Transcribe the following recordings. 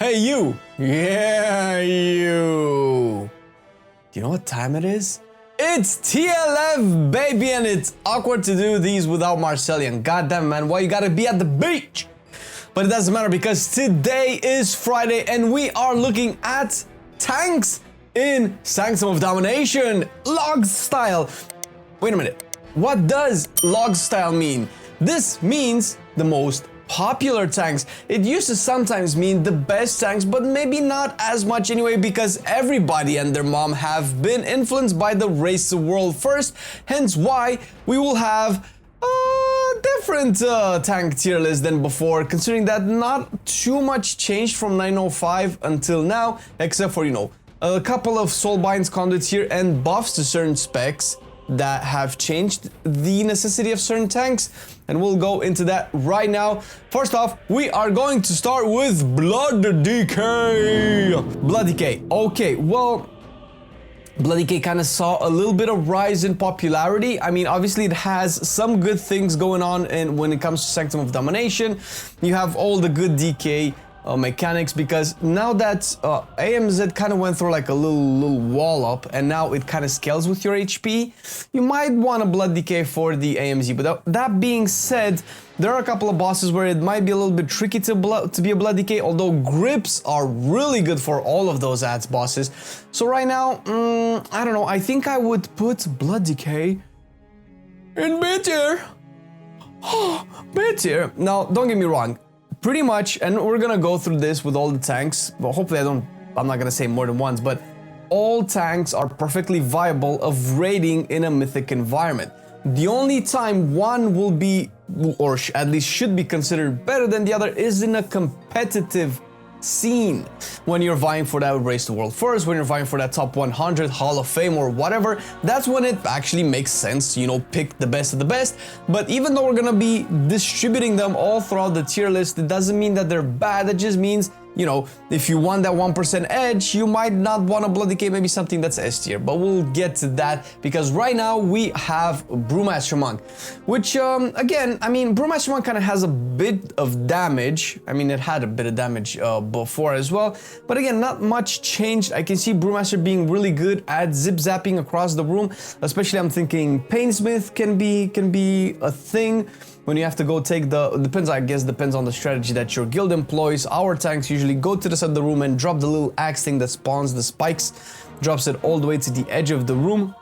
Hey you! Yeah, you! Do you know what time it is? It's TLF, baby, and it's awkward to do these without Marcelian. Goddamn, man, why you gotta be at the beach? But it doesn't matter because today is Friday and we are looking at tanks in Sanctum of Domination, log style. Wait a minute, what does log style mean? This means the most popular tanks. It used to sometimes mean the best tanks, but maybe not as much anyway, because everybody and their mom have been influenced by the race to world first, hence why we will have different tank tier list than before, considering that not too much changed from 905 until now, except for, you know, a couple of soulbinds conduits here and buffs to certain specs that have changed the necessity of certain tanks, and we'll go into that right now. First off, we are going to start with Blood Decay. Blood Decay. Okay, well, Blood Decay kind of saw a little bit of rise in popularity. I mean, obviously it has some good things going on, and when it comes to Sanctum of Domination, you have all the good Decay mechanics, because now that AMZ kind of went through like a little wall up, and now it kind of scales with your HP, you might want a Blood Decay for the AMZ. But that being said, there are a couple of bosses where it might be a little bit tricky to be a Blood Decay, although grips are really good for all of those ads bosses. So right now, I don't know, I think I would put Blood Decay in B tier. B tier. Now, don't get me wrong. Pretty much, and we're gonna go through this with all the tanks, but hopefully I'm not gonna say more than once, but all tanks are perfectly viable of raiding in a mythic environment. The only time one will be, or at least should be considered better than the other, is in a competitive scene. When you're vying for that race to world first, when you're vying for that top 100 Hall of Fame or whatever, that's when it actually makes sense, you know, pick the best of the best. But even though we're gonna be distributing them all throughout the tier list, it doesn't mean that they're bad. It just means, you know, if you want that 1% edge, you might not want a Blood Decay, maybe something that's S tier, but we'll get to that, because right now we have Brewmaster Monk, which, again, I mean, Brewmaster Monk kind of has a bit of damage. I mean, it had a bit of damage before as well, but again, not much changed. I can see Brewmaster being really good at zip-zapping across the room, especially I'm thinking Painsmith can be a thing. When you have to go take depends on the strategy that your guild employs. Our tanks usually go to the side of the room and drop the little axe thing that spawns the spikes, drops it all the way to the edge of the room.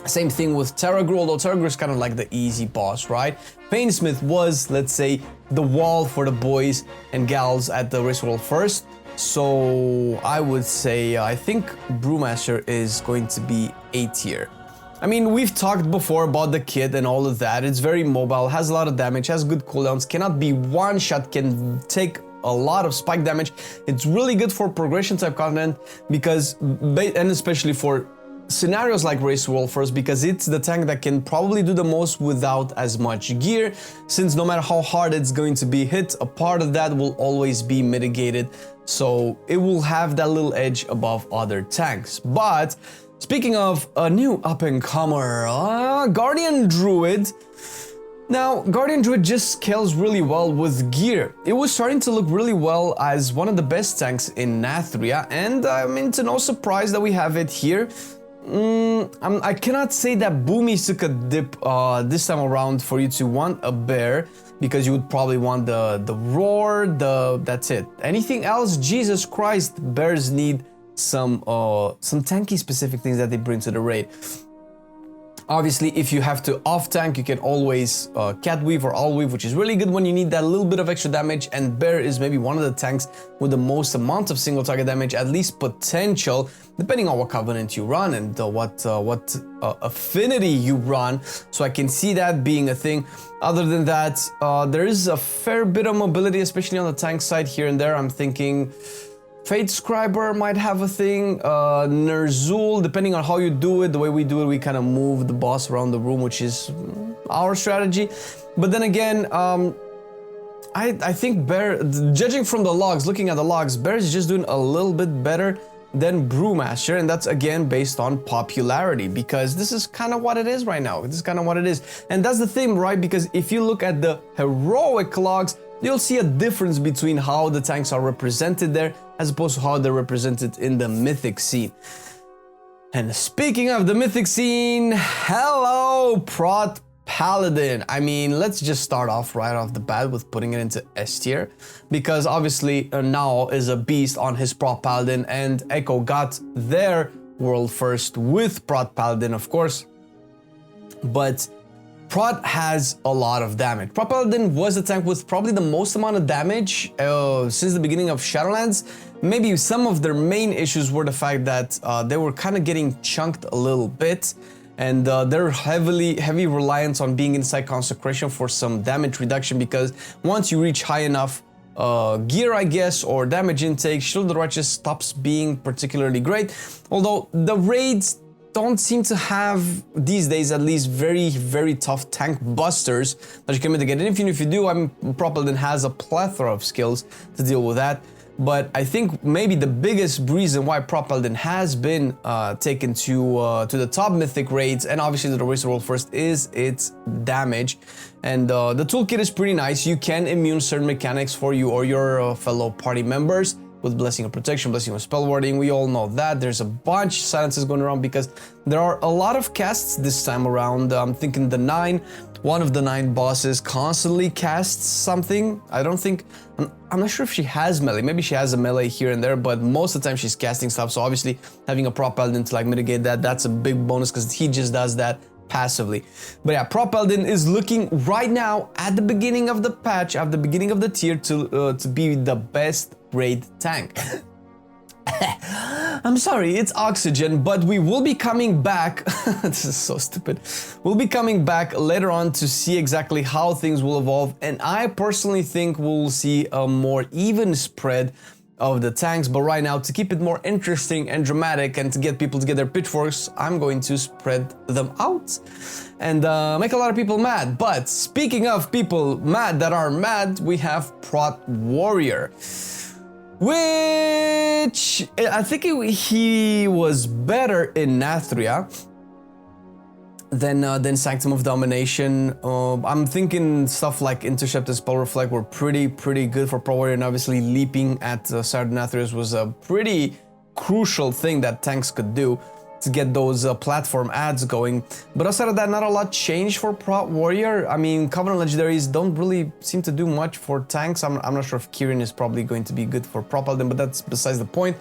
Same thing with Terragru, although Terragru is kind of like the easy boss, right? Painsmith was, let's say, the wall for the boys and gals at the race world first. So I would say, I think Brewmaster is going to be A tier. I mean, we've talked before about the kit and all of that. It's very mobile, has a lot of damage, has good cooldowns, cannot be one shot, can take a lot of spike damage. It's really good for progression type content, because, and especially for scenarios like Race World First, because it's the tank that can probably do the most without as much gear, since no matter how hard it's going to be hit, a part of that will always be mitigated. So it will have that little edge above other tanks. But speaking of a new up-and-comer, Guardian Druid. Now, Guardian Druid just scales really well with gear. It was starting to look really well as one of the best tanks in Nathria, and I mean, it's no surprise that we have it here. I cannot say that Boomies took a dip this time around for you to want a bear, because you would probably want the roar, that's it. Anything else, Jesus Christ, bears need some tanky specific things that they bring to the raid. Obviously, if you have to off tank, you can always cat weave or all weave, which is really good when you need that little bit of extra damage, and bear is maybe one of the tanks with the most amount of single target damage, at least potential, depending on what covenant you run and what affinity you run. So I can see that being a thing. Other than that, there is a fair bit of mobility, especially on the tank side here and there. I'm thinking Fate Scriber might have a thing, Nerzul, depending on how you do it. The way we do it, we kind of move the boss around the room, which is our strategy. But then again, I think Bear, judging from the logs, looking at the logs, Bear is just doing a little bit better than Brewmaster, and that's again based on popularity, because this is kind of what it is right now. This is kind of what it is, and that's the thing, right? Because if you look at the heroic logs, you'll see a difference between how the tanks are represented there as opposed to how they're represented in the mythic scene. And speaking of the mythic scene, hello Prot Paladin. I mean, let's just start off right off the bat with putting it into S tier, because obviously now is a beast on his Prot Paladin, and Echo got their world first with Prot Paladin, of course. But Prot has a lot of damage. Prot Paladin was the tank with probably the most amount of damage since the beginning of Shadowlands. Maybe some of their main issues were the fact that they were kind of getting chunked a little bit, and they're heavy reliance on being inside Consecration for some damage reduction, because once you reach high enough gear, I guess, or damage intake, Shield of the Righteous stops being particularly great. Although the raids don't seem to have, these days at least, very tough tank busters that you can mitigate. And even if you do, I mean, Prot Paladin has a plethora of skills to deal with that. But I think maybe the biggest reason why Prot Paladin has been taken to the top mythic raids, and obviously to the race world first, is its damage. And the toolkit is pretty nice. You can immune certain mechanics for you or your fellow party members with Blessing of Protection, Blessing of Spell Warding. We all know that. There's a bunch of silences going around because there are a lot of casts this time around. I'm thinking the 9, one of the 9 bosses constantly casts something. I don't think, I'm not sure if she has melee. Maybe she has a melee here and there, but most of the time she's casting stuff. So obviously having a Prot Paladin to like mitigate that, that's a big bonus because he just does that passively. But yeah, Prot Paladin is looking right now at the beginning of the patch, at the beginning of the tier, to be the best raid tank. I'm sorry, it's oxygen, but we will be coming back. This is so stupid. We'll be coming back later on to see exactly how things will evolve, and I personally think we'll see a more even spread of the tanks. But right now, to keep it more interesting and dramatic and to get people to get their pitchforks, I'm going to spread them out and make a lot of people mad. But speaking of people mad that are mad, we have Prot Warrior, which I think he was better in Nathria than Sanctum of Domination. I'm thinking stuff like Intercept and Spell Reflect were pretty good for Prot Warrior, and obviously leaping at Certain Nathrias was a pretty crucial thing that tanks could do to get those platform ads going. But outside of that, not a lot changed for Prot Warrior. I mean, Covenant Legendaries don't really seem to do much for tanks. I'm not sure if Kirin is probably going to be good for Prot Paladin, but that's besides the point.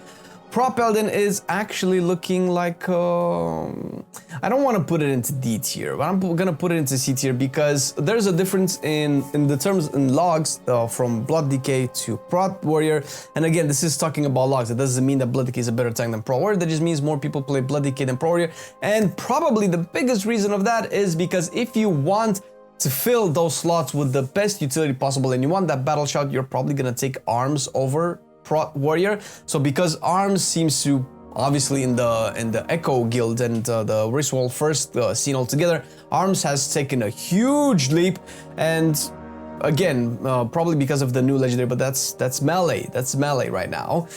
Prot Paladin is actually looking like, I don't want to put it into D tier, but I'm gonna put it into C tier because there's a difference in the terms in logs from Blood Decay to Prot Warrior. And again, this is talking about logs. It doesn't mean that Blood Decay is a better tank than Prot Warrior. That just means more people play Blood Decay than Prot Warrior. And probably the biggest reason of that is because if you want to fill those slots with the best utility possible and you want that battle shout, you're probably gonna take Arms over Prot Warrior. So because Arms seems to, obviously in the Echo Guild and the Race World First scene altogether, Arms has taken a huge leap, and again, probably because of the new legendary, but that's melee right now.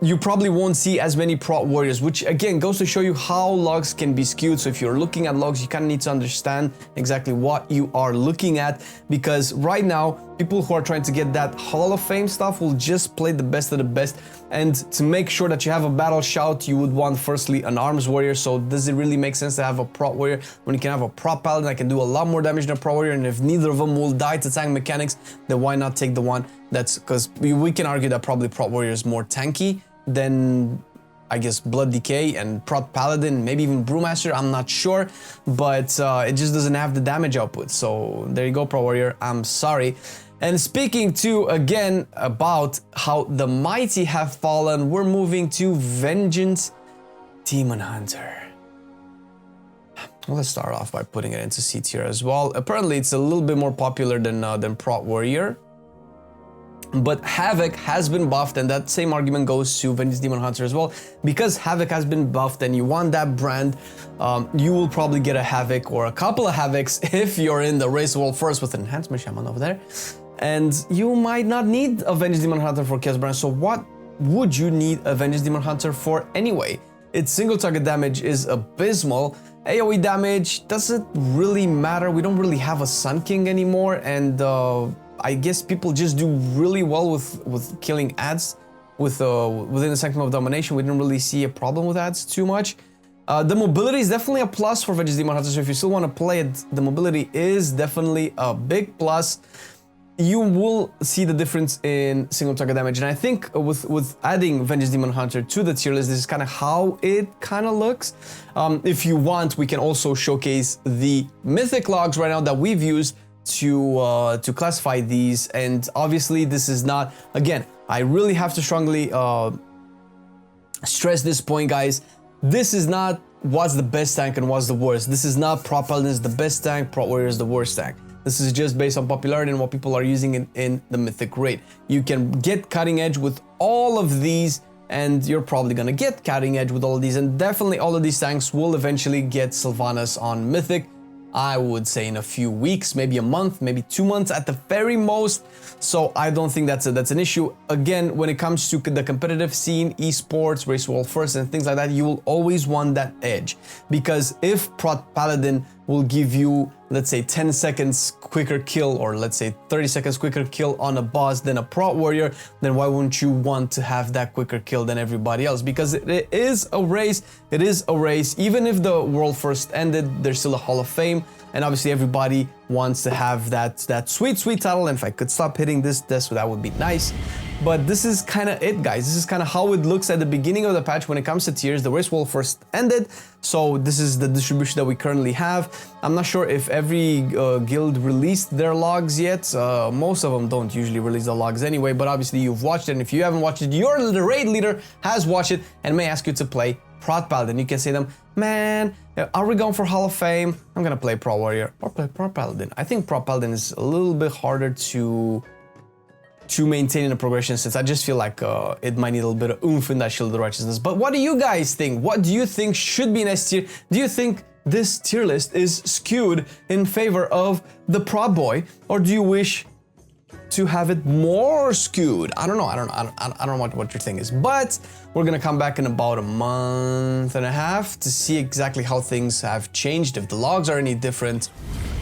You probably won't see as many Prot Warriors, which again goes to show you how logs can be skewed. So if you're looking at logs, you kind of need to understand exactly what you are looking at, because right now people who are trying to get that Hall of Fame stuff will just play the best of the best. And to make sure that you have a battle shout, you would want firstly an Arms Warrior. So does it really make sense to have a Prot Warrior when you can have a Prot Paladin that can do a lot more damage than a Prot Warrior? And if neither of them will die to tank mechanics, then why not take the one that's, because we can argue that probably Prot Warrior is more tanky than, I guess, Blood Decay and Prot Paladin, maybe even Brewmaster, I'm not sure, but it just doesn't have the damage output. So there you go, Prot Warrior, I'm sorry. And speaking to, again, about how the mighty have fallen, we're moving to Vengeance Demon Hunter. Well, let's start off by putting it into C tier as well. Apparently, it's a little bit more popular than Prot Warrior. But Havoc has been buffed, and that same argument goes to Vengeance Demon Hunter as well. Because Havoc has been buffed and you want that brand, you will probably get a Havoc or a couple of Havocs if you're in the Race World First with Enhancement Shaman over there. And you might not need a Vengeance Demon Hunter for Chaos Brand, so what would you need a Vengeance Demon Hunter for anyway? Its single target damage is abysmal. AoE damage doesn't really matter. We don't really have a Sun King anymore, and I guess people just do really well with killing ads within the Sanctum of Domination. We didn't really see a problem with ads too much. The mobility is definitely a plus for Vengeance Demon Hunter, so if you still want to play it, the mobility is definitely a big plus. You will see the difference in single target damage, and I think with adding Vengeance Demon Hunter to the tier list, this is kind of how it kind of looks. If you want, we can also showcase the mythic logs right now that we've used to classify these, and obviously this is not, again, I really have to strongly stress this point, guys. This is not what's the best tank and what's the worst. This is not Prot Paladin is the best tank, Prot Warrior is the worst tank. This is just based on popularity and what people are using in the mythic raid. You can get cutting edge with all of these, and you're probably gonna get cutting edge with all of these, and definitely all of these tanks will eventually get Sylvanas on mythic. I would say in a few weeks, maybe a month, maybe 2 months at the very most. So I don't think that's an issue. Again, when it comes to the competitive scene, esports, race world first, and things like that, you will always want that edge. Because if Prot Paladin will give you, let's say, 10 seconds quicker kill, or let's say 30 seconds quicker kill on a boss than a Prot Warrior, then why wouldn't you want to have that quicker kill than everybody else? Because it is a race. It is a race. Even if the world first ended, there's still a Hall of Fame, and obviously everybody wants to have that sweet title. And if I could stop hitting this, that would be nice. But this is kind of it, guys. This is kind of how it looks at the beginning of the patch when it comes to tiers. The race world first ended, so this is the distribution that we currently have. I'm not sure if every guild released their logs yet. Most of them don't usually release the logs anyway, but obviously you've watched it, and if you haven't watched it, the raid leader has watched it and may ask you to play Prot Paladin. You can say to them, man, are we going for Hall of Fame? I'm gonna play Prot Warrior or play Prot Paladin. I think Prot Paladin is a little bit harder to maintain in a progression, since I just feel like it might need a little bit of oomph in that Shield of Righteousness. But what do you guys think? What do you think should be in S tier? Do you think this tier list is skewed in favor of the Prot Boy, or do you wish to have it more skewed? I don't know. I don't know what your thing is, but we're gonna come back in about a month and a half to see exactly how things have changed, if the logs are any different.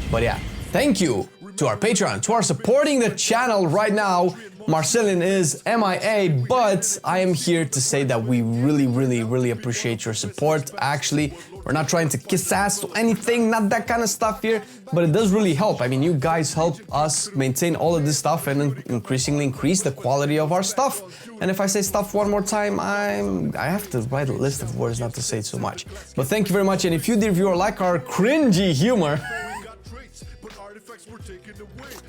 But yeah, thank you to our Patreon, to our supporting the channel right now. Marcelian is MIA, but I am here to say that we really appreciate your support. Actually, we're not trying to kiss ass to anything, not that kind of stuff here, but it does really help. I mean, you guys help us maintain all of this stuff and increasingly increase the quality of our stuff. And if I say stuff one more time, I have to write a list of words not to say too much. But thank you very much, and if you, dear viewer, like our cringy humor,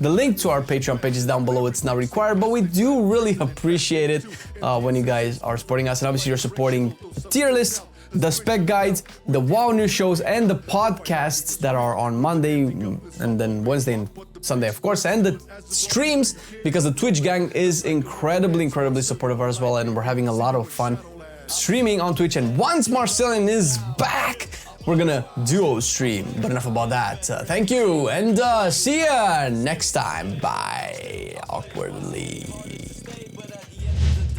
the link to our Patreon page is down below. It's not required, but we do really appreciate it when you guys are supporting us. And obviously you're supporting the tier list, the spec guides, the WoW news shows, and the podcasts that are on Monday and then Wednesday and Sunday, of course, and the streams, because the Twitch gang is incredibly supportive as well, and we're having a lot of fun streaming on Twitch. And once Marcelian is back, we're gonna duo stream. But enough about that. Thank you, and see ya next time. Bye. Awkwardly.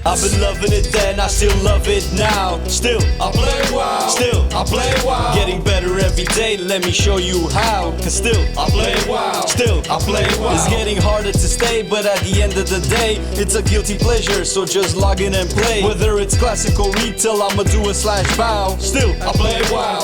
I've been loving it then, I still love it now. Still, I play WoW. Still, I play WoW. Getting better every day, let me show you how. Cause still, I play WoW. Still, I play WoW. It's getting harder to stay, but at the end of the day, it's a guilty pleasure, so just log in and play. Whether it's classic or retail, I'ma do a /bow. Still, I play WoW.